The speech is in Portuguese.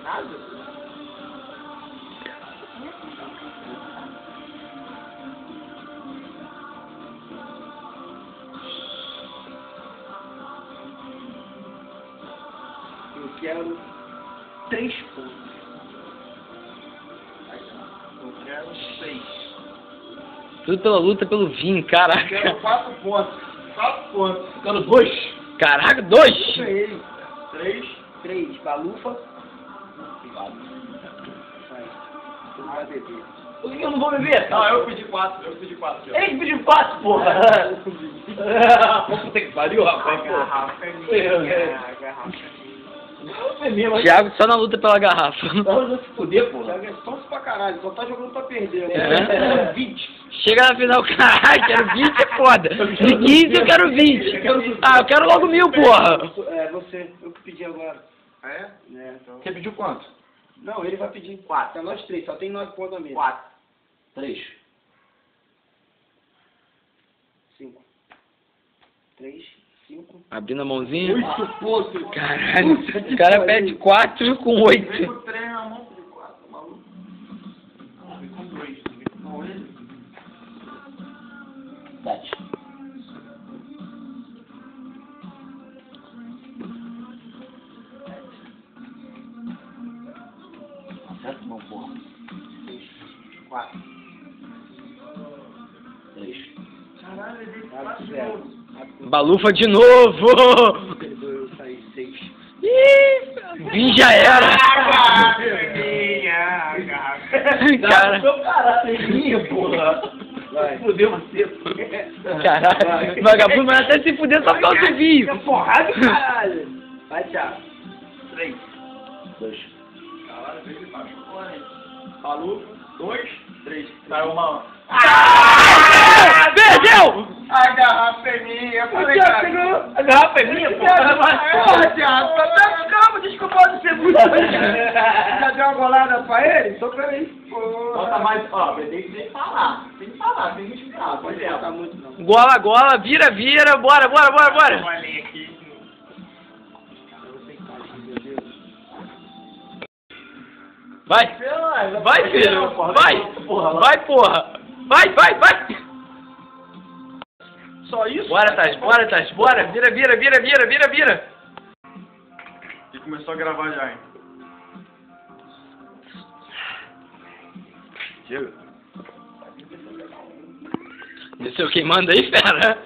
Nada? Eu quero 3 pontos. Eu quero 6. Tudo pela luta pelo vinho, caraca. Eu quero 4 pontos. 4 pontos. Eu quero 2. Caraca, 2! Eu ganhei. 3. Balufa. Vai. Tu vai beber. Por que eu não vou beber? Não, eu pedi 4. Ele que pediu 4, porra! Puta que pariu, rapaz. Garrafa é minha. Thiago só na luta pela garrafa. Vamos se fuder, porra. É sonso pra caralho, só tá jogando pra perder. É. 20. Chega na final, caralho, quero 20 é foda. De 15 eu quero 20. Ah, eu quero logo 1000, porra. É, você. Eu que pedi agora. É? É, então. Você pediu quanto? Não, ele vai pedir 4. Tá nós 3, só tem 9 pontos a menos. 4. 3. 5. 3, 5. Abrindo a mãozinha. 8 pontos. Caralho, o cara pede 4 com 8. Vem com o trem na mão, pedi 4, maluco. Não, vem com 2. Vem com ele. 7. Acerta, não, porra. 4. 3. Caralho, ele veio 4 de novo. Balufa de novo! Eu saí 6. Ih, vim já era! Cara, Caralho, porra. Vai. Fudeu você. caralho, vagabundo vai até se fuder só por causa do vinho. Porrada, caralho. Vai, Thiago. 3. 2. Caralho, veio de baixo. Falou. 2, 3. Saiu uma. Perdeu! A garrafa é minha. Falei, cara. A garrafa é minha, Porra, Thiago, calma, desculpa de ser muito. Já deu uma golada pra ele? Só pra ele. Bota mais. Ó, tem que falar. Tem que falar, tem que explicar. Pode botar muito, não. Gola, gola, vira, vira, bora, bora, bora, bora. Olha aqui. Vai, vai, filho, vai, porra, vai. Só isso? Bora, Tati, bora, vira. E começou a gravar já, hein? Chega. Desceu quem manda aí, fera.